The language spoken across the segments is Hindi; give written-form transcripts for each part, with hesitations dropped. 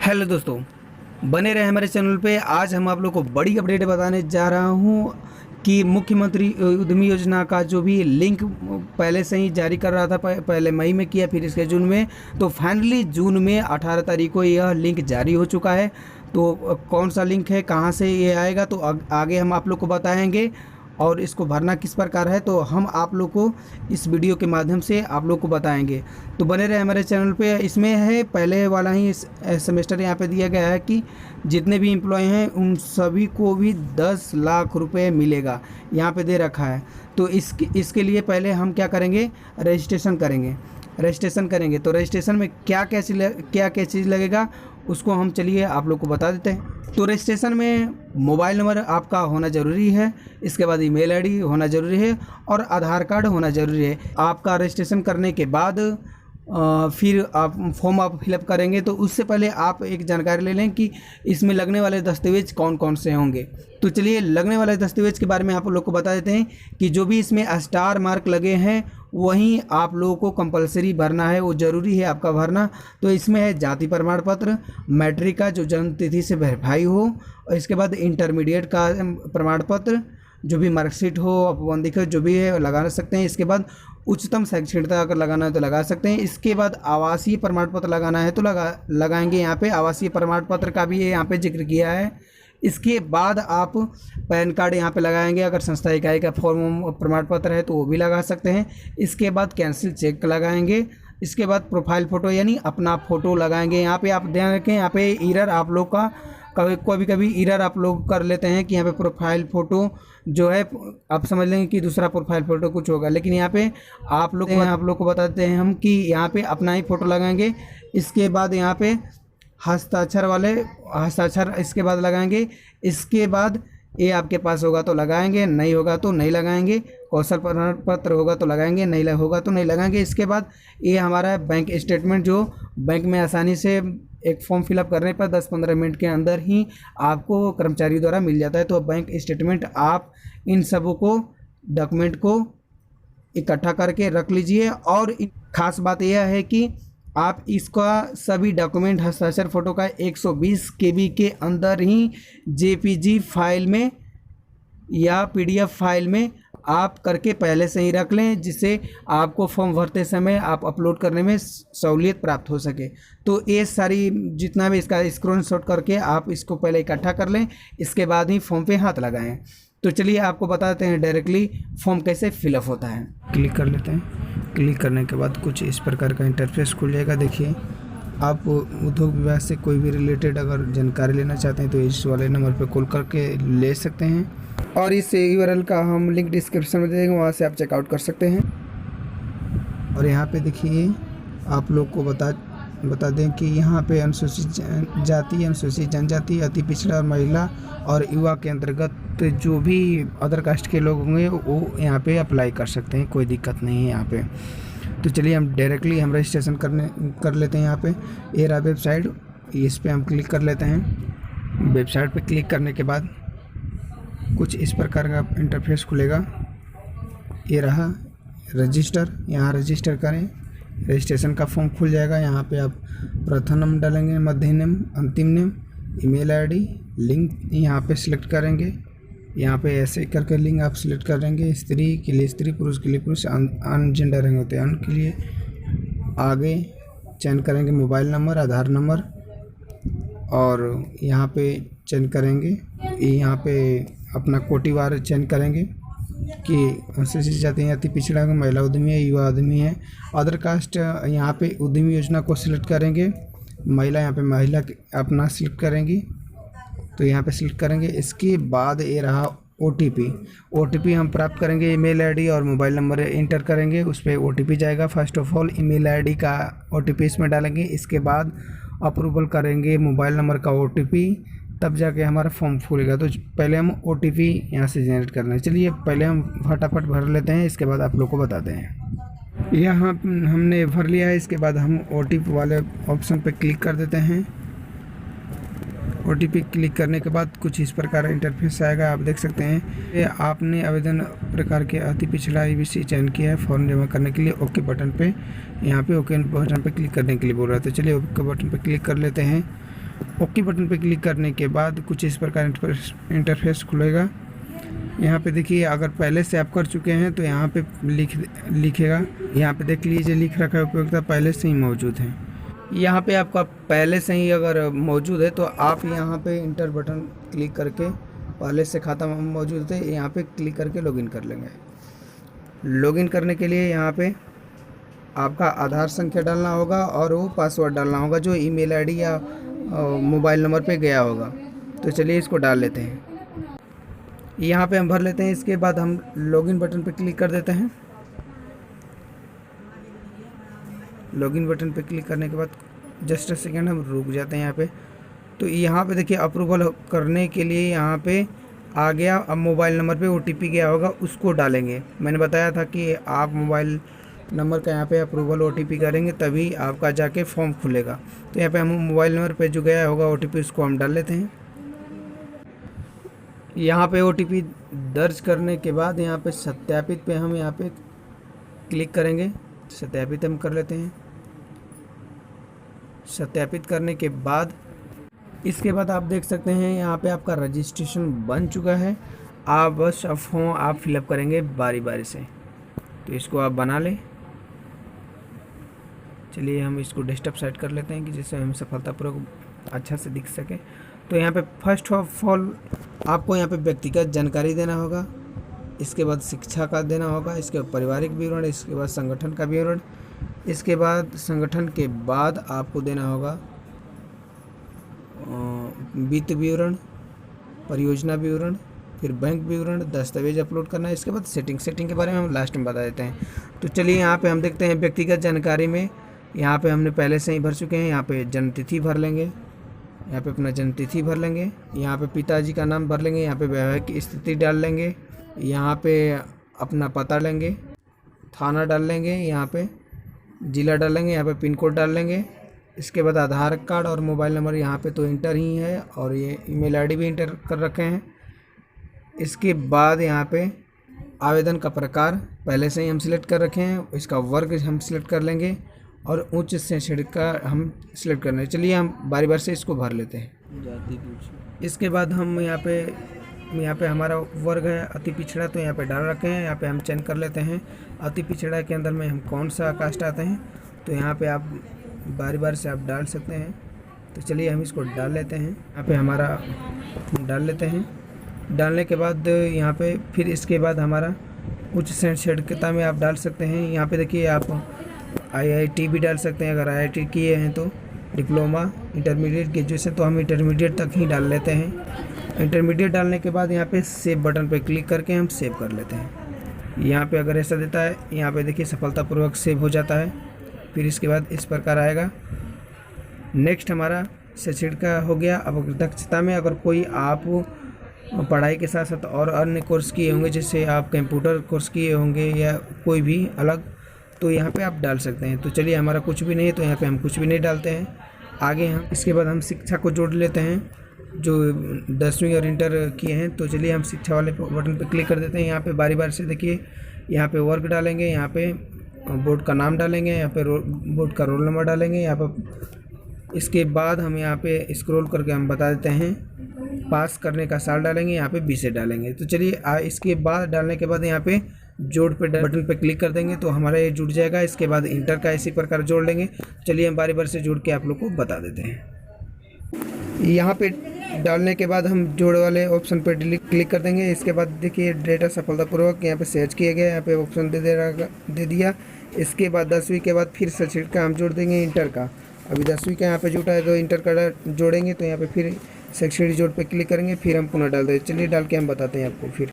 हेलो दोस्तों, बने रहे हमारे चैनल पे। आज हम आप लोग को बड़ी अपडेट बताने जा रहा हूँ कि मुख्यमंत्री उद्यमी योजना का जो भी लिंक पहले से ही जारी कर रहा था, पहले मई में किया, फिर इसके जून में, तो फाइनली जून में 18 तारीख को यह लिंक जारी हो चुका है। तो कौन सा लिंक है, कहाँ से ये आएगा, तो आगे हम आप लोग को बताएंगे और इसको भरना किस प्रकार है तो हम आप लोग को इस वीडियो के माध्यम से आप लोग को बताएंगे। तो बने रहे हमारे चैनल पे। इसमें है पहले वाला ही सेमेस्टर यहाँ पे दिया गया है कि जितने भी एम्प्लॉय हैं उन सभी को भी 10 लाख रुपए मिलेगा, यहाँ पे दे रखा है। तो इसके लिए पहले हम क्या करेंगे, रजिस्ट्रेशन करेंगे। तो रजिस्ट्रेशन में क्या क्या चीज़ लगेगा उसको हम चलिए आप लोग को बता देते हैं। तो रजिस्ट्रेशन में मोबाइल नंबर आपका होना ज़रूरी है, इसके बाद ईमेल आईडी होना ज़रूरी है और आधार कार्ड होना ज़रूरी है। आपका रजिस्ट्रेशन करने के बाद फिर आप फॉर्म फिलअप करेंगे। तो उससे पहले आप एक जानकारी ले लें कि इसमें लगने वाले दस्तावेज कौन कौन से होंगे। तो चलिए लगने वाले दस्तावेज के बारे में आप लोग को बता देते हैं कि जो भी इसमें स्टार मार्क लगे हैं वहीं आप लोगों को कंपलसरी भरना है, वो ज़रूरी है आपका भरना। तो इसमें है जाति प्रमाण पत्र, मैट्रिक का जो जन्म तिथि से वेरीफाई हो, और इसके बाद इंटरमीडिएट का प्रमाण पत्र, जो भी मार्कशीट हो, अपबंधिक हो, जो भी है लगा सकते हैं। इसके बाद उच्चतम शैक्षणिकता अगर लगाना है तो लगा सकते हैं। इसके बाद आवासीय प्रमाण पत्र लगाना है तो लगाएंगे। यहाँ पे आवासीय प्रमाण पत्र का भी यहाँ पे जिक्र किया है। इसके बाद आप पैन कार्ड यहाँ पे लगाएंगे, अगर संस्था इकाई का फॉर्म प्रमाण पत्र है तो वो भी लगा सकते हैं। इसके बाद कैंसिल चेक लगाएंगे। इसके बाद प्रोफाइल फ़ोटो यानी अपना फ़ोटो लगाएंगे। यहाँ पे आप ध्यान रखें, यहाँ पे एरर आप लोग का कभी एरर आप लोग कर लेते हैं कि यहाँ पे प्रोफाइल फ़ोटो जो है आप समझ लेंगे कि दूसरा प्रोफाइल फ़ोटो कुछ होगा, लेकिन यहाँ पे आप लोग को बताते हैं हम कि यहाँ पे अपना ही फ़ोटो लगाएंगे। इसके बाद यहाँ पे हस्ताक्षर इसके बाद लगाएंगे। इसके बाद ये आपके पास होगा तो लगाएंगे, नहीं होगा तो नहीं लगाएंगे। कौशल प्रमाण पत्र होगा तो लगाएंगे, नहीं होगा तो नहीं लगाएंगे। इसके बाद ये हमारा बैंक स्टेटमेंट, जो बैंक में आसानी से एक फॉर्म फिलअप करने पर 10-15 मिनट के अंदर ही आपको कर्मचारी द्वारा मिल जाता है। तो बैंक स्टेटमेंट आप इन सबों को डॉक्यूमेंट को इकट्ठा करके रख लीजिए। और ख़ास बात यह है कि आप इसका सभी डॉक्यूमेंट हस्ताक्षर फ़ोटो का 120 KB के अंदर ही JPG फाइल में या PDF फाइल में आप करके पहले से ही रख लें, जिससे आपको फॉर्म भरते समय आप अपलोड करने में सहूलियत प्राप्त हो सके। तो ये सारी जितना भी इसका स्क्रीनशॉट करके आप इसको पहले इकट्ठा कर लें, इसके बाद ही फॉर्म पे हाथ लगाएं। तो चलिए आपको बताते हैं डायरेक्टली फॉर्म कैसे फिलअप होता है। क्लिक कर लेते हैं। क्लिक करने के बाद कुछ इस प्रकार का इंटरफेस खुल जाएगा। देखिए, आप उद्योग विभाग से कोई भी रिलेटेड अगर जानकारी लेना चाहते हैं तो इस वाले नंबर पर कॉल करके ले सकते हैं, और इस URL का हम लिंक डिस्क्रिप्शन में दे देंगे, वहाँ से आप चेकआउट कर सकते हैं। और यहाँ पे देखिए, आप लोग को बता दें कि यहाँ पे अनुसूचित जाति, अनुसूचित जनजाति, अति पिछड़ा और महिला और युवा के अंतर्गत जो भी अदर कास्ट के लोग होंगे वो यहाँ पे अप्लाई कर सकते हैं, कोई दिक्कत नहीं है यहाँ पे। तो चलिए हम डायरेक्टली रजिस्ट्रेशन कर लेते हैं। यहाँ पे ये रहा वेबसाइट, इस पर हम क्लिक कर लेते हैं। वेबसाइट पे क्लिक करने के बाद कुछ इस प्रकार का इंटरफेस खुलेगा। ये रहा रजिस्टर, यहाँ रजिस्टर करें। रजिस्ट्रेशन का फॉर्म खुल जाएगा। यहाँ पे आप प्रथम नाम डालेंगे, मध्य नाम, अंतिम नाम, ईमेल आईडी, लिंक यहाँ पे सिलेक्ट करेंगे। यहाँ पे ऐसे करके लिंक आप सिलेक्ट करेंगे। स्त्री के लिए स्त्री, पुरुष के लिए पुरुष, अन जेंडर होते हैं अन के लिए। आगे चयन करेंगे मोबाइल नंबर, आधार नंबर, और यहाँ पे चयन करेंगे, यहाँ पे अपना कोटिवार चयन करेंगे कि अनुसूचित जाति है, अति पिछड़ा है, महिला उद्यमी है, युवा उद्यमी है। अदर कास्ट यहाँ पे उद्यमी योजना को सिलेक्ट करेंगे। महिला यहाँ पे महिला अपना सिलेक्ट करेंगी, तो यहाँ पे सिलेक्ट करेंगे। इसके बाद ये रहा OTP हम प्राप्त करेंगे। ईमेल आईडी और मोबाइल नंबर इंटर करेंगे, उस पर OTP जाएगा। First of all email ID का OTP इसमें डालेंगे। इसके बाद अप्रूवल करेंगे मोबाइल नंबर का OTP, तब जाके हमारा फॉर्म खुलेगा। तो पहले हम OTP यहाँ से जनरेट करना है। चलिए पहले हम फटाफट भर लेते हैं, इसके बाद आप लोग को बताते हैं। यहाँ हमने भर लिया है। इसके बाद हम OTP वाले ऑप्शन पे क्लिक कर देते हैं। OTP क्लिक करने के बाद कुछ इस प्रकार इंटरफेस आएगा, आप देख सकते हैं। ये आपने आवेदन प्रकार के अति पिछड़ा ABC चयन किया है फॉर्म जमा करने के लिए। ओके बटन पे, यहाँ पे ओके बटन पे क्लिक करने के लिए बोल रहा है। तो चलिए ओके बटन पे क्लिक कर लेते हैं। ओके बटन पे क्लिक करने के बाद कुछ इस प्रकार इंटरफेस खुलेगा। यहाँ पे देखिए, अगर पहले से आप कर चुके हैं तो यहाँ पे लिखेगा, यहाँ पे देख लीजिए लिख रखा है उपयोगिता पहले से ही मौजूद है। यहाँ पे आपका पहले से ही अगर मौजूद है तो आप यहाँ पे इंटर बटन क्लिक करके, पहले से खाता मौजूद है, यहाँ पे क्लिक करके लॉगिन कर लेंगे। लॉगिन करने के लिए यहाँ पे आपका आधार संख्या डालना होगा और वो पासवर्ड डालना होगा जो ईमेल आईडी या मोबाइल नंबर पे गया होगा। तो चलिए इसको डाल लेते हैं, यहाँ पे हम भर लेते हैं। इसके बाद हम लॉगिन बटन पे क्लिक कर देते हैं। लॉगिन बटन पे क्लिक करने के बाद जस्ट सेकेंड हम रुक जाते हैं यहाँ पे। तो यहाँ पे देखिए अप्रूवल करने के लिए यहाँ पे आ गया। अब मोबाइल नंबर पे ओटीपी गया होगा उसको डालेंगे। मैंने बताया था कि आप मोबाइल नंबर का यहाँ पे अप्रूवल ओटीपी करेंगे तभी आपका जाके फॉर्म खुलेगा। तो यहाँ पे हम मोबाइल नंबर पे जो गया होगा ओटीपी उसको हम डाल लेते हैं। यहाँ पे ओटीपी दर्ज करने के बाद यहाँ पे सत्यापित पे हम यहाँ पे क्लिक करेंगे। सत्यापित हम कर लेते हैं। सत्यापित करने के बाद इसके बाद आप देख सकते हैं यहाँ पे आपका रजिस्ट्रेशन बन चुका है। आप बस अब फॉर्म आप फिलअप करेंगे बारी बारी से। तो इसको आप बना लें। चलिए हम इसको डेस्कटॉप सेट कर लेते हैं कि जिससे हम सफलतापूर्वक अच्छा से दिख सके। तो यहाँ पे फर्स्ट ऑफ ऑल आपको यहाँ पे व्यक्तिगत जानकारी देना होगा, इसके बाद शिक्षा का देना होगा, इसके बाद पारिवारिक विवरण, इसके बाद संगठन का विवरण, इसके बाद संगठन के बाद आपको देना होगा वित्त विवरण, परियोजना विवरण, फिर बैंक विवरण, दस्तावेज अपलोड करना है। इसके बाद सेटिंग के बारे में हम लास्ट में बता देते हैं। तो चलिए यहाँ पे हम देखते हैं व्यक्तिगत जानकारी में यहाँ पे हमने पहले से ही भर चुके हैं। यहाँ पे जन्मतिथि भर लेंगे, यहाँ पे अपना जन्मतिथि भर लेंगे, यहाँ पे पिताजी का नाम भर लेंगे, यहाँ पे वैवाहिक स्थिति डाल लेंगे, यहाँ पे अपना पता लेंगे, थाना डाल लेंगे, यहाँ पे ज़िला डाल लेंगे, यहाँ पे पिन कोड डाल लेंगे। इसके बाद आधार कार्ड और मोबाइल नंबर यहाँ पे तो इंटर ही है और ये ईमेल आईडी भी इंटर कर रखे हैं। इसके बाद यहाँ पे आवेदन का प्रकार पहले से ही हम सिलेक्ट कर रखे हैं, इसका वर्ग हम सिलेक्ट कर लेंगे और उच्च शैक्षणिक का हम सिलेक्ट कर लेंगे। चलिए हम बारी बारी से इसको भर लेते हैं। इसके बाद हम यहाँ पे हमारा वर्ग है अति पिछड़ा, तो यहाँ पे डाल रखे हैं। यहाँ पे हम चयन कर लेते हैं अति पिछड़ा के अंदर में हम कौन सा कास्ट आते हैं। तो यहाँ पे आप बारी बारी से आप डाल सकते हैं। तो चलिए हम इसको डाल लेते हैं। यहाँ पे हमारा डाल लेते हैं। डालने के बाद यहाँ पे फिर इसके बाद हमारा उच्च शैक्षणिकता में आप डाल सकते हैं। यहाँ पे देखिए आप IIT भी डाल सकते हैं, अगर IIT किए हैं तो डिप्लोमा, इंटरमीडिएट, ग्रेजुएशन, तो हम इंटरमीडिएट तक ही डाल लेते हैं। इंटरमीडिएट डालने के बाद यहाँ पे सेव बटन पे क्लिक करके हम सेव कर लेते हैं। यहाँ पे अगर ऐसा देता है, यहाँ पे देखिए सफलतापूर्वक सेव हो जाता है। फिर इसके बाद इस प्रकार आएगा। नेक्स्ट हमारा शैक्षणिक का हो गया। अब दक्षता में अगर कोई आप पढ़ाई के साथ साथ और अन्य कोर्स किए होंगे, जैसे आप कंप्यूटर कोर्स किए होंगे या कोई भी अलग, तो यहाँ पे आप डाल सकते हैं। तो चलिए हमारा कुछ भी नहीं है तो यहाँ पे हम कुछ भी नहीं डालते हैं। आगे हम इसके बाद हम शिक्षा को जोड़ लेते हैं जो 10वीं और इंटर किए हैं। तो चलिए हम शिक्षा वाले बटन पे क्लिक कर देते हैं। यहाँ पे बारी बारी से देखिए, यहाँ पे वर्ग डालेंगे, यहाँ पे बोर्ड का नाम डालेंगे, यहाँ पे बोर्ड का रोल नंबर डालेंगे, यहाँ पर इसके बाद हम यहाँ पे स्क्रॉल करके हम बता देते हैं पास करने का साल डालेंगे, यहाँ पे 20 डालेंगे। तो चलिए इसके बाद डालने के बाद यहाँ पे जोड़ पे बटन पे क्लिक कर देंगे तो हमारा ये जुड़ जाएगा। इसके बाद इंटर का इसी प्रकार जोड़ लेंगे। चलिए हम बारी बारी से जोड़ के आप लोग को बता देते हैं। यहाँ पे डालने के बाद हम जोड़ वाले ऑप्शन पे क्लिक कर देंगे। इसके बाद देखिए डेटा सफलतापूर्वक यहाँ पे सर्च किया गया, यहाँ पे ऑप्शन दे दिया। इसके बाद 10वीं के बाद फिर शैक्षणिक का हम जोड़ देंगे इंटर का। अभी 10वीं का यहाँ पे जुटा है तो इंटर का जोड़ेंगे, तो यहाँ पे फिर शैक्षणिक जोड़ पे क्लिक करेंगे, फिर हम पुनः डाल देंगे। चलिए डाल के हम बताते हैं आपको। फिर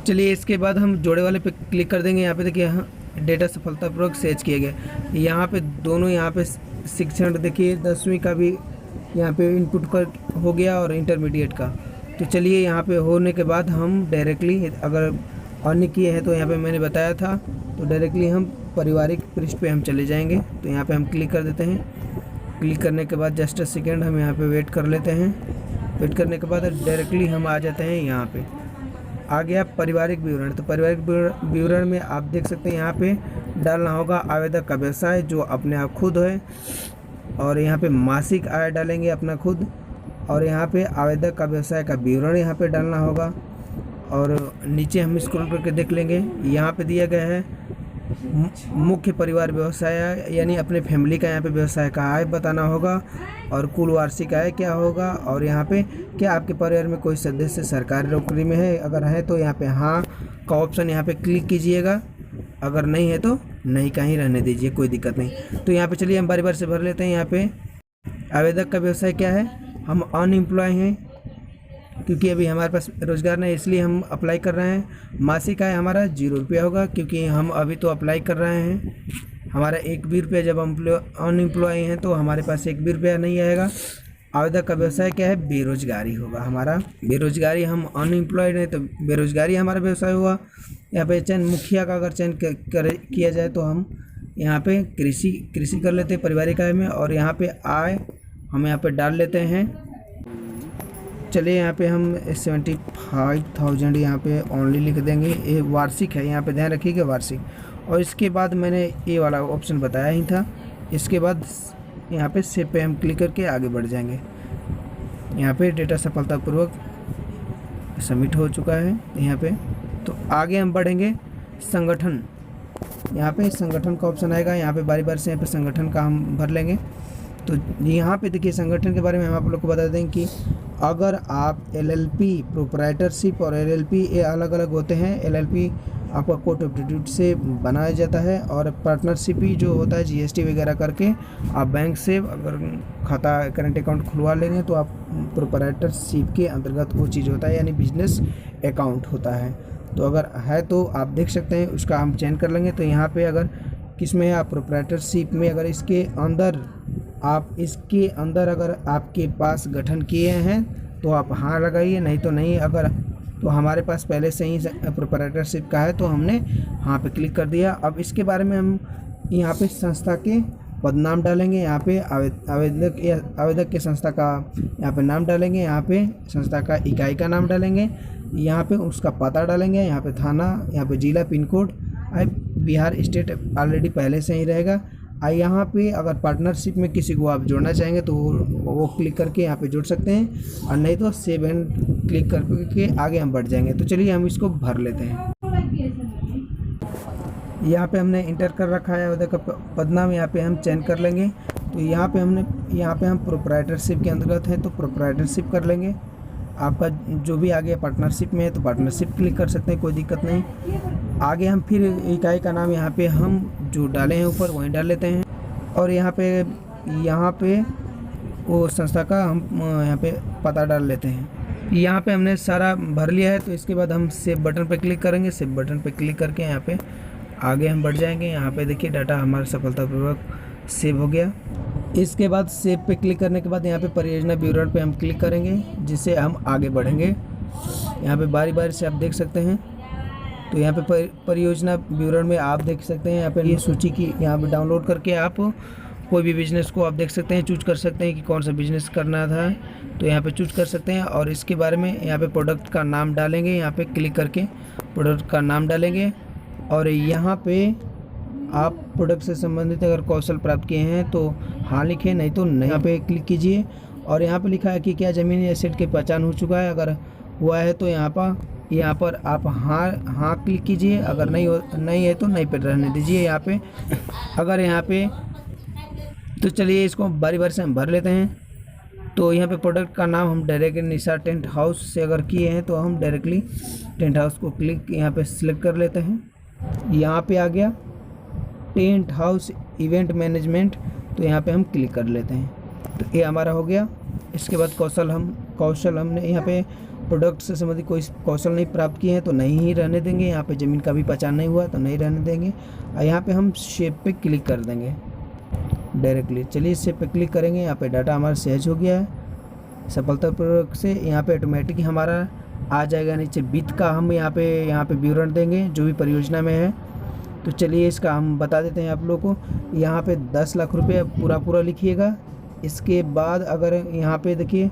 चलिए इसके बाद हम जोड़े वाले पे क्लिक कर देंगे। यहाँ पे देखिए डेटा सफलतापूर्वक सर्च किया गया। यहाँ पे दोनों यहाँ पे शिक्षण देखिए 10वीं का भी यहाँ पे इनपुट कर हो गया और इंटरमीडिएट का। तो चलिए यहाँ पे होने के बाद हम डायरेक्टली अगर अन्य किए हैं तो यहाँ पे मैंने बताया था, तो डायरेक्टली हम पारिवारिक पृष्ठ पे हम चले जाएंगे। तो यहाँ पे हम क्लिक कर देते हैं। क्लिक करने के बाद जस्ट सेकेंड हम यहाँ पे वेट कर लेते हैं। वेट करने के बाद डायरेक्टली हम आ जाते हैं यहाँ पे। आ गया पारिवारिक विवरण। तो पारिवारिक विवरण में आप देख सकते हैं यहाँ पे डालना होगा आवेदक का व्यवसाय जो अपने आप खुद है, और यहाँ पे मासिक आय डालेंगे अपना खुद, और यहाँ पे आवेदक का व्यवसाय का विवरण यहाँ पे डालना होगा। और नीचे हम स्क्रॉल करके देख लेंगे, यहाँ पे दिया गया है मुख्य परिवार व्यवसाय, यानी अपने फैमिली का यहाँ पे व्यवसाय का आय बताना होगा, और कुल वार्षिक आय क्या होगा, और यहाँ पे क्या आपके परिवार में कोई सदस्य सरकारी नौकरी में है, अगर है तो यहाँ पे हाँ का ऑप्शन यहाँ पे क्लिक कीजिएगा, अगर नहीं है तो नहीं का ही रहने दीजिए, कोई दिक्कत नहीं। तो यहाँ पे चलिए हम बारी बारी से भर लेते हैं। यहाँ पे आवेदक का व्यवसाय क्या है, हम अनएम्प्लॉय हैं क्योंकि अभी हमारे पास रोज़गार नहीं, इसलिए हम अप्लाई कर रहे हैं। मासिक आय हमारा 0 रुपया होगा क्योंकि हम अभी तो अप्लाई कर रहे हैं। हमारा 1 भी रुपया, जब हम अनएम्प्लॉय हैं तो हमारे पास 1 भी रुपया नहीं आएगा। आवेदक का व्यवसाय क्या है, बेरोजगारी होगा हमारा, बेरोजगारी, हम अनएम्प्लॉयड हैं तो बेरोजगारी हमारा व्यवसाय हुआ। यहाँ पे चयन मुखिया का अगर चयन किया जाए तो हम यहाँ पे कृषि कर लेते हैं पारिवारिक आय में, और यहाँ पे आय हम यहाँ पे डाल लेते हैं। चलिए यहाँ पे हम 75,000 यहाँ पे ओनली लिख देंगे, ये वार्षिक है, यहाँ पे ध्यान रखिएगा वार्षिक। और इसके बाद मैंने ये वाला ऑप्शन बताया ही था, इसके बाद यहाँ पे सेव पे हम क्लिक करके आगे बढ़ जाएंगे। यहाँ पे डेटा सफलतापूर्वक सबमिट हो चुका है यहाँ पे। तो आगे हम बढ़ेंगे संगठन, यहाँ पे संगठन का ऑप्शन आएगा, यहाँ पे बारी बारी से यहाँ पे संगठन का हम भर लेंगे। तो यहाँ पे देखिए संगठन के बारे में हम आप लोग को बता दें कि अगर आप LLP प्रोप्राइटरशिप और LLP ये अलग अलग होते हैं। LLP आपका कोर्ट ऑफ डिप्यूट से बनाया जाता है, और पार्टनरशिप ही जो होता है GST वगैरह करके आप बैंक से अगर खाता करंट अकाउंट खुलवा लेंगे तो आप प्रोप्राइटरशिप के अंतर्गत वो चीज़ होता है, यानी बिजनेस अकाउंट होता है। तो अगर है तो आप देख सकते हैं, उसका हम चयन कर लेंगे। तो यहाँ पे अगर किस में है आप प्रोप्राइटरशिप में, अगर इसके अंदर अगर आपके पास गठन किए हैं तो आप हाँ लगाइए, नहीं तो नहीं। अगर तो हमारे पास पहले से ही प्रोप्राइटरशिप का है तो हमने हाँ पे क्लिक कर दिया। अब इसके बारे में हम यहाँ पे संस्था के पदनाम डालेंगे, यहाँ पे आवेदक के संस्था का यहाँ पे नाम डालेंगे, यहाँ पे संस्था का इकाई का नाम डालेंगे, यहाँ पे उसका पता डालेंगे, यहाँ पे थाना, यहाँ पे जिला, pin code, Bihar state already पहले से ही रहेगा। यहाँ पे अगर पार्टनरशिप में किसी को आप जोड़ना चाहेंगे तो वो क्लिक करके यहाँ पे जोड़ सकते हैं, और नहीं तो सेव एंड क्लिक करके आगे हम बढ़ जाएंगे। तो चलिए हम इसको भर लेते हैं। यहाँ पे हमने इंटर कर रखा है आवेदक का पदनाम, यहाँ पे हम चयन कर लेंगे। तो यहाँ पे हम प्रोप्राइटरशिप के अंतर्गत हैं तो प्रोप्राइटरशिप कर लेंगे। आपका जो भी आगे पार्टनरशिप में है तो पार्टनरशिप क्लिक कर सकते हैं, कोई दिक्कत नहीं। आगे हम फिर इकाई का नाम यहाँ पे हम जो डाले हैं ऊपर वहीं डाल लेते हैं, और यहाँ पे वो संस्था का हम यहाँ पे पता डाल लेते हैं। यहाँ पे हमने सारा भर लिया है। तो इसके बाद हम सेव बटन पे क्लिक करेंगे, सेव बटन पे क्लिक करके यहाँ पे आगे हम बढ़ जाएंगे। यहाँ पे देखिए डाटा हमारा सफलतापूर्वक सेव हो गया। इसके बाद सेव पे क्लिक करने के बाद यहाँ पे परियोजना विवरण पे हम क्लिक करेंगे, जिससे हम आगे बढ़ेंगे। यहाँ पे बारी बारी से आप देख सकते हैं। तो यहाँ पे परियोजना विवरण में आप देख सकते हैं, यहाँ पे ये सूची की यहाँ पे डाउनलोड करके आप कोई भी बिज़नेस को आप देख सकते हैं, चूज कर सकते हैं कि कौन सा बिज़नेस करना था, तो यहाँ पे चूज कर सकते हैं। और इसके बारे में यहाँ पे प्रोडक्ट का नाम डालेंगे, यहाँ पे क्लिक करके प्रोडक्ट का नाम डालेंगे, और यहाँ पे आप प्रोडक्ट से संबंधित अगर कौशल प्राप्त किए हैं तो हाँ लिखें, नहीं तो नहीं। यहाँ पे क्लिक कीजिए, और यहाँ पे लिखा है कि क्या ज़मीनी एसेट की पहचान हो चुका है, अगर हुआ है तो यहाँ पर आप हाँ क्लिक कीजिए, अगर नहीं है तो नहीं पे रहने दीजिए यहाँ पे। अगर यहाँ पे तो चलिए इसको बारी बारी से हम भर लेते हैं। तो यहाँ पे प्रोडक्ट का नाम हम डायरेक्टली निशा टेंट हाउस से अगर किए हैं तो हम डायरेक्टली टेंट हाउस को क्लिक यहाँ पे सिलेक्ट कर लेते हैं। यहाँ पे आ गया टेंट हाउस इवेंट मैनेजमेंट, तो यहाँ पे हम क्लिक कर लेते हैं। तो ये हमारा हो गया। इसके बाद कौशल हमने यहाँ पे प्रोडक्ट से संबंधित कोई कौशल नहीं प्राप्त किए हैं तो नहीं ही रहने देंगे। यहाँ पे ज़मीन का भी पहचान नहीं हुआ तो नहीं रहने देंगे। और यहाँ पे हम शेप पे क्लिक कर देंगे डायरेक्टली। चलिए शेप पे क्लिक करेंगे, यहाँ पे डाटा हमारा सहज हो गया है सफलतापूर्वक से। यहाँ पे ऑटोमेटिक हमारा आ जाएगा नीचे वित्त का, हम यहाँ पे विवरण देंगे जो भी परियोजना में है। तो चलिए इसका हम बता देते हैं आप लोगों को। यहाँ पे 10 लाख रुपये पूरा लिखिएगा। इसके बाद अगर यहाँ पे देखिए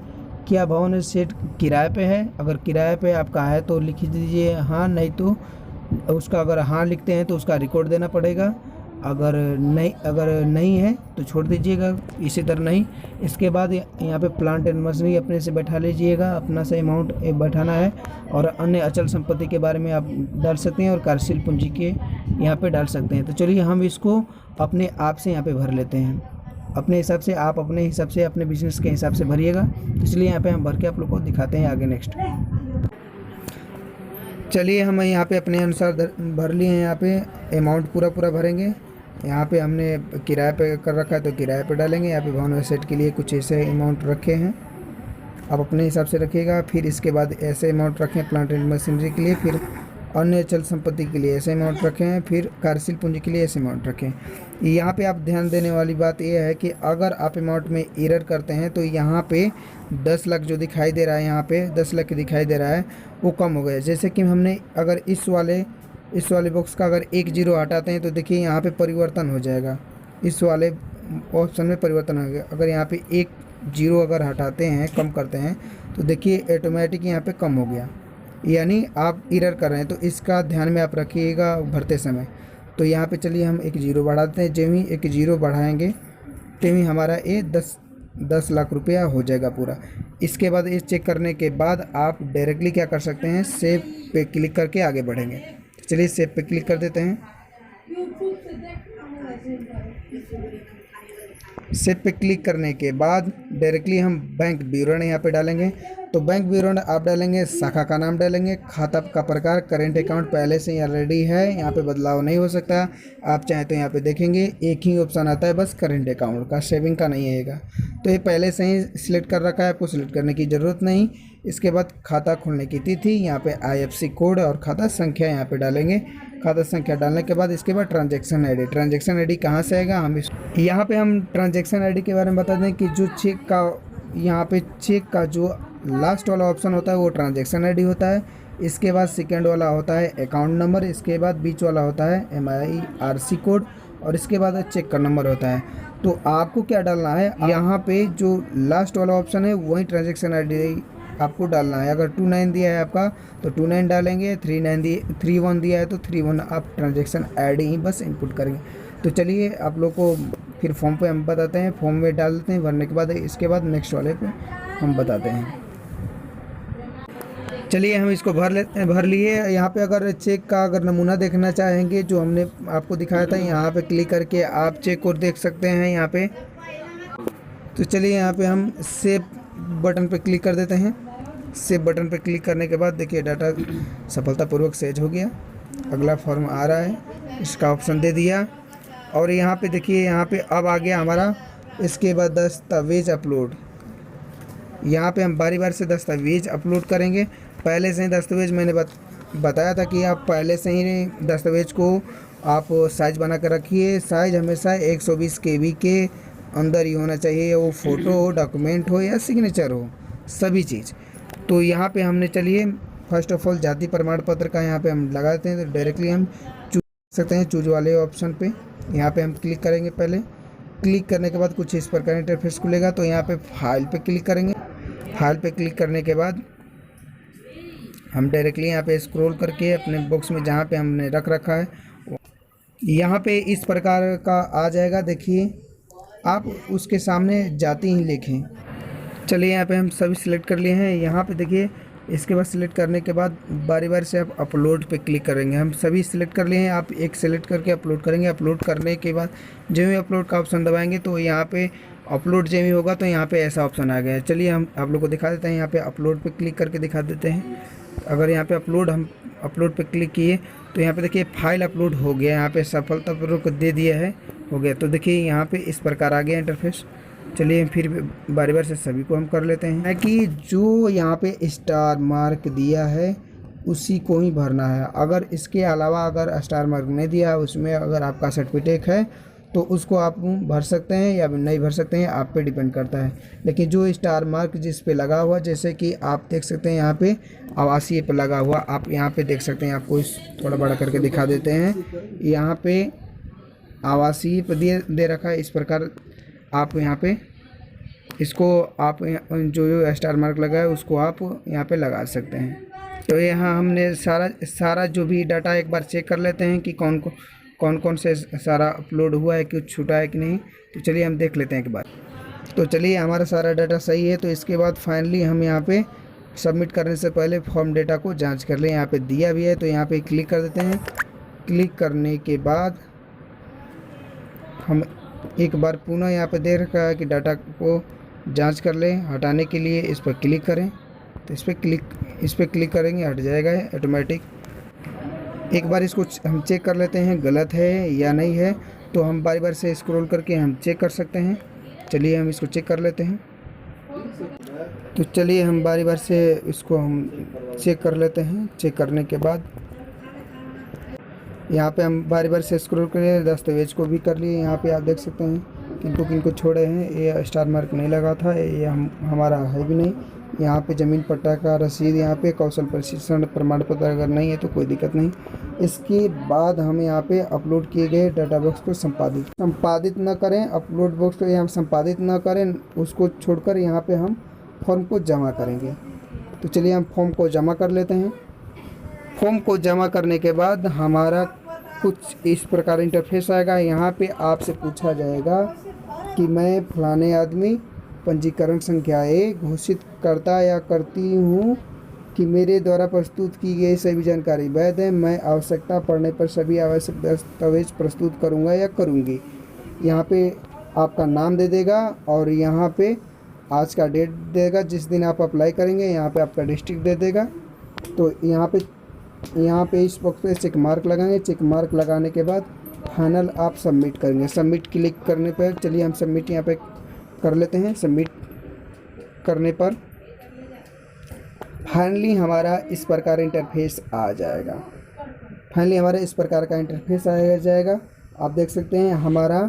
क्या भवन सेट किराए पे है, अगर किराए पे आपका है तो लिख दीजिए हाँ, नहीं तो उसका अगर हाँ लिखते हैं तो उसका रिकॉर्ड देना पड़ेगा। अगर नहीं है तो छोड़ दीजिएगा, इसी तरह नहीं। इसके बाद यहाँ पे प्लांट एंड मशीनरी अपने से बैठा लीजिएगा, अपना से अमाउंट बैठाना है। और अन्य अचल संपत्ति के बारे में आप डाल सकते हैं और कार्यशील पूंजी के यहाँ पे डाल सकते हैं। तो चलिए हम इसको अपने आप से यहाँ पे भर लेते हैं, अपने हिसाब से। आप अपने हिसाब से अपने बिजनेस के हिसाब से भरिएगा। इसलिए यहाँ पे हम भर के आप लोग को दिखाते हैं आगे। नेक्स्ट चलिए हम यहाँ पे अपने अनुसार भर लिए हैं। यहाँ पे अमाउंट पूरा भरेंगे। यहाँ पे हमने किराए पे कर रखा है तो किराए पे डालेंगे। यहाँ पे भवन एसेट के लिए कुछ ऐसे अमाउंट रखे हैं, आप अपने हिसाब से रखिएगा। फिर इसके बाद ऐसे अमाउंट रखें प्लांट एंड मशीनरी के लिए, फिर अन्य अचल संपत्ति के लिए ऐसे अमाउंट रखे हैं, फिर कार्यशील पूंजी के लिए ऐसे अमाउंट रखें। यहाँ पे आप ध्यान देने वाली बात यह है कि अगर आप अमाउंट में एरर करते हैं तो यहाँ पे 10 लाख जो दिखाई दे रहा है, यहाँ पे 10 लाख दिखाई दे रहा है, वो कम हो गया। जैसे कि हमने अगर इस वाले बॉक्स का अगर 1 0 हटाते हैं तो देखिए यहाँ पे परिवर्तन हो जाएगा, इस वाले ऑप्शन में परिवर्तन हो गया। अगर यहाँ पे 1 0 अगर हटाते हैं, कम करते हैं, तो देखिए ऑटोमेटिक यहाँ पे कम हो गया, यानी आप एरर कर रहे हैं। तो इसका ध्यान में आप रखिएगा भरते समय। तो यहाँ पे चलिए हम 1 0 बढ़ाते हैं। जब ही 1 0 बढ़ाएंगे तभी हमारा ये 10 लाख रुपया हो जाएगा पूरा। इसके बाद ये चेक करने के बाद आप डायरेक्टली क्या कर सकते हैं, सेव पे क्लिक करके आगे बढ़ेंगे। चलिए सेव पे क्लिक कर देते हैं। सेव पे क्लिक करने के बाद डायरेक्टली हम बैंक विवरण यहाँ पे डालेंगे। तो बैंक विवरण आप डालेंगे, शाखा का नाम डालेंगे, खाता का प्रकार करेंट अकाउंट पहले से यहाँ रेडी है, यहाँ पे बदलाव नहीं हो सकता। आप चाहें तो यहाँ पे देखेंगे एक ही ऑप्शन आता है बस करेंट अकाउंट का, सेविंग का नहीं आएगा। तो ये पहले से ही सिलेक्ट कर रखा है, आपको सिलेक्ट करने की ज़रूरत नहीं। इसके बाद खाता खोलने की तिथि, यहाँ पे IFSC कोड और खाता संख्या यहाँ पे डालेंगे। खाता संख्या डालने के बाद इसके बाद ट्रांजैक्शन आईडी कहाँ से आएगा, हम यहाँ पे हम ट्रांजैक्शन आईडी के बारे में बता दें कि जो चेक का, यहाँ पे चेक का जो लास्ट वाला ऑप्शन होता है वो ट्रांजैक्शन आईडी होता है। इसके बाद सेकंड वाला होता है अकाउंट नंबर, इसके बाद बीच वाला होता है MIRC कोड, और इसके बाद चेक का नंबर होता है। तो आपको क्या डालना है, यहाँ पे जो लास्ट वाला ऑप्शन है वही ट्रांजैक्शन आईडी आपको डालना है। अगर 29 दिया है आपका तो 29 डालेंगे, 31 दिया है तो 31 आप ट्रांजैक्शन आईडी ही बस इनपुट करेंगे। तो चलिए आप लोग को फिर फॉर्म पे हम बताते हैं, फॉर्म में डाल देते हैं भरने के बाद। इसके बाद नेक्स्ट वाले पे हम बताते हैं। चलिए हम इसको भर लिए। यहाँ पे अगर चेक का अगर नमूना देखना चाहेंगे जो हमने आपको दिखाया था, यहाँ पे क्लिक करके आप चेक को देख सकते हैं यहाँ पे। तो चलिए यहाँ पे हम सेव बटन पे क्लिक कर देते हैं। सेव बटन पे क्लिक करने के बाद देखिए डाटा सफलतापूर्वक सेव हो गया। अगला फॉर्म आ रहा है, इसका ऑप्शन दे दिया और यहाँ पे देखिए यहाँ पे अब आ गया हमारा। इसके बाद दस्तावेज अपलोड, यहाँ पे हम बारी बारी से दस्तावेज अपलोड करेंगे। पहले से ही दस्तावेज मैंने बताया था कि आप पहले से ही दस्तावेज को आप साइज बना कर रखिए। साइज हमेशा 120 KB के अंदर ही होना चाहिए, वो फ़ोटो हो, डॉक्यूमेंट हो या सिग्नेचर हो, सभी चीज़। तो यहाँ पे हमने चलिए फर्स्ट ऑफ ऑल जाति प्रमाण पत्र का यहाँ पे हम लगा देते हैं। तो डायरेक्टली हम चूज सकते हैं, चूज वाले ऑप्शन पे यहाँ पे हम क्लिक करेंगे। पहले क्लिक करने के बाद कुछ इस प्रकार इंटरफेस खुलेगा। तो यहाँ पे फाइल पे क्लिक करेंगे। फाइल पे क्लिक करने के बाद हम डायरेक्टली यहाँ पे स्क्रॉल करके अपने बॉक्स में जहाँ पे हमने रख रखा है यहाँ पे इस प्रकार का आ जाएगा। देखिए आप उसके सामने जाति ही लिखें। चलिए यहाँ पे हम सभी सिलेक्ट कर लिए हैं। यहाँ पे देखिए इसके बाद सिलेक्ट करने के बाद बारी बारी से आप अपलोड पे क्लिक करेंगे। हम सभी सिलेक्ट कर लिए हैं, आप एक सिलेक्ट करके अपलोड करेंगे। अपलोड करने के बाद जब भी अपलोड का ऑप्शन दबाएंगे तो यहाँ पे अपलोड जब भी होगा तो यहाँ पे ऐसा ऑप्शन आ गया है। चलिए हम आप लोग को दिखा देते हैं। यहाँ पे अपलोड पे क्लिक करके दिखा देते हैं। अगर यहाँ पे हम अपलोड पे क्लिक किए तो यहाँ पे देखिए फाइल अपलोड हो गया, यहाँ पे सफलतापूर्वक दे दिया है, हो गया। तो देखिए यहाँ पे इस प्रकार आ गया इंटरफेस। चलिए फिर बारी बारी से सभी को हम कर लेते हैं कि जो यहाँ पे स्टार मार्क दिया है उसी को ही भरना है। अगर इसके अलावा अगर स्टार मार्क नहीं दिया है, उसमें अगर आपका सर्टिफिकेट है तो उसको आप भर सकते हैं या नहीं भर सकते हैं, आप पे डिपेंड करता है। लेकिन जो स्टार मार्क जिस पे लगा हुआ, जैसे कि आप देख सकते हैं यहाँ पे आवासीय पे लगा हुआ, आप यहाँ पे देख सकते हैं। आपको इस थोड़ा बड़ा करके दिखा देते हैं। यहाँ पे आवासीय पे दे रखा है। इस प्रकार आप यहाँ पे इसको आप जो स्टार मार्क लगा है उसको आप यहाँ पे लगा सकते हैं। तो यहाँ हमने सारा जो भी डाटा एक बार चेक कर लेते हैं कि कौन कौन से सारा अपलोड हुआ है, कुछ छूटा है कि नहीं। तो चलिए हम देख लेते हैं एक बार। तो चलिए हमारा सारा डाटा सही है। तो इसके बाद फाइनली हम यहाँ पे सबमिट करने से पहले फॉर्म डेटा को जांच कर लें। यहाँ पे दिया भी है तो यहाँ पे क्लिक कर देते हैं। क्लिक करने के बाद हम एक बार पुनः यहाँ पे दे रखा है कि डाटा को जांच कर लें। हटाने के लिए इस पर क्लिक करें। तो इस पर क्लिक करेंगे, हट जाएगा ऑटोमेटिक। एक बार इसको हम चेक कर लेते हैं गलत है या नहीं है। तो हम बारी बारी से स्क्रॉल करके हम चेक कर सकते हैं। चलिए हम इसको चेक कर लेते हैं। तो चलिए हम बारी बारी से इसको हम चेक कर लेते हैं। चेक करने के बाद यहाँ पे हम बारी बारी से स्क्रॉल करें, दस्तावेज को भी कर लिए। यहाँ पे आप देख सकते हैं किनको छोड़े हैं। ये स्टार मार्क नहीं लगा था, ये हमारा है भी नहीं। यहाँ पे ज़मीन पट्टा का रसीद, यहाँ पे कौशल प्रशिक्षण प्रमाण पत्र अगर नहीं है तो कोई दिक्कत नहीं। इसके बाद हम यहाँ पे अपलोड किए गए डाटा बॉक्स को संपादित न करें। अपलोड बॉक्स को हम संपादित न करें, उसको छोड़कर यहाँ पे हम फॉर्म को जमा करेंगे। तो चलिए हम फॉर्म को जमा कर लेते हैं। फॉर्म को जमा करने के बाद हमारा कुछ इस प्रकार इंटरफेस आएगा। यहाँ पे आपसे पूछा जाएगा कि मैं फलाने आदमी पंजीकरण संख्या 1 घोषित करता या करती हूँ कि मेरे द्वारा प्रस्तुत की गई सभी जानकारी वैध है। मैं आवश्यकता पड़ने पर सभी आवश्यक दस्तावेज प्रस्तुत करूँगा या करूँगी। यहाँ पे आपका नाम दे देगा और यहाँ पे आज का डेट देगा जिस दिन आप अप्लाई करेंगे। यहाँ पे आपका डिस्ट्रिक्ट दे देगा। तो यहाँ पे इस बॉक्स पे चेक मार्क लगाएंगे। चेक मार्क लगाने के बाद फाइनल आप सबमिट करेंगे। सबमिट क्लिक करने पर चलिए हम सबमिट यहाँ पे कर लेते हैं। सबमिट करने पर फाइनली हमारा इस प्रकार इंटरफेस आ जाएगा। आ जाएगा। आप देख सकते हैं हमारा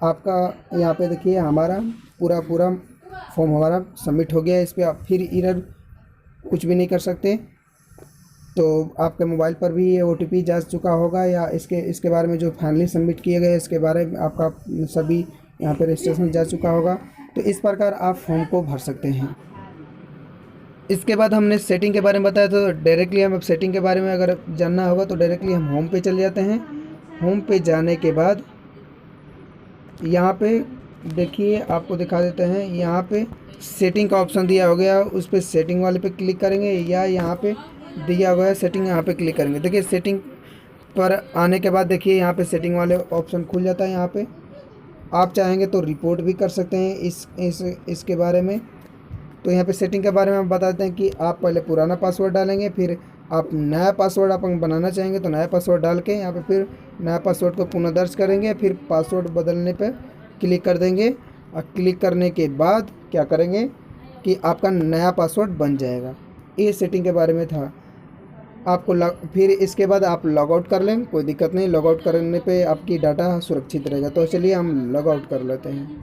आपका यहाँ पे देखिए हमारा पूरा फॉर्म हमारा सबमिट हो गया है। इस पर आप फिर एरर कुछ भी नहीं कर सकते। तो आपके मोबाइल पर भी ये OTP जा चुका होगा या इसके बारे में जो फाइनली सबमिट किए गए इसके बारे में आपका सभी यहाँ पे रजिस्ट्रेशन जा चुका होगा। तो इस प्रकार आप फॉर्म को भर सकते हैं। इसके बाद हमने सेटिंग के बारे में बताया। तो डायरेक्टली हम अब सेटिंग के बारे में अगर जानना होगा तो डायरेक्टली हम होम पे चले जाते हैं। होम पे जाने के बाद यहाँ पे देखिए आपको दिखा देते हैं। यहाँ पे सेटिंग का ऑप्शन दिया हो गया, उस पर सेटिंग वाले पे क्लिक करेंगे या यहाँ पे दिया हुआ है सेटिंग, यहाँ पे क्लिक करेंगे। देखिए सेटिंग पर आने के बाद देखिए यहाँ पे सेटिंग वाले ऑप्शन खुल जाता है। यहाँ पे आप चाहेंगे तो रिपोर्ट भी कर सकते हैं इसके बारे में। तो यहाँ पे सेटिंग के बारे में हम बता देते हैं कि आप पहले पुराना पासवर्ड डालेंगे, फिर आप नया पासवर्ड आप बनाना चाहेंगे तो नया पासवर्ड डाल के यहाँ पे फिर नया पासवर्ड को पुनः दर्ज करेंगे। फिर पासवर्ड बदलने पर क्लिक कर देंगे और क्लिक करने के बाद क्या करेंगे कि आपका नया पासवर्ड बन जाएगा। ये सेटिंग के बारे में था। आपको फिर इसके बाद आप लॉग आउट कर लें, कोई दिक्कत नहीं। लॉग आउट करने पे आपकी डाटा सुरक्षित रहेगा। तो चलिए हम लॉग आउट कर लेते हैं।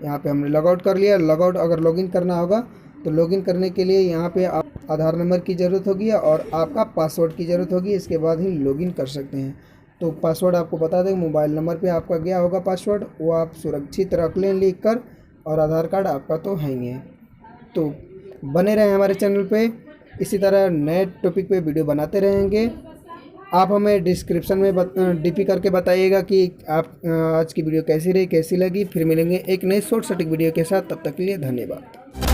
यहाँ पे हमने लॉग आउट कर लिया। लॉग आउट अगर लॉगिन करना होगा तो लॉगिन करने के लिए यहाँ पे आप आधार नंबर की ज़रूरत होगी और आपका पासवर्ड की ज़रूरत होगी। इसके बाद ही लॉगिन कर सकते हैं। तो पासवर्ड आपको बता दें, मोबाइल नंबर पे आपका गया होगा पासवर्ड, वो आप सुरक्षित रख लें लिख कर। और आधार कार्ड आपका तो है ही है। तो बने रहें हमारे चैनल पे, इसी तरह नए टॉपिक पे वीडियो बनाते रहेंगे। आप हमें डिस्क्रिप्शन में DP करके बताइएगा कि आप आज की वीडियो कैसी रही, कैसी लगी। फिर मिलेंगे एक नई शॉर्ट सटीक वीडियो के साथ। तब तक के लिए धन्यवाद।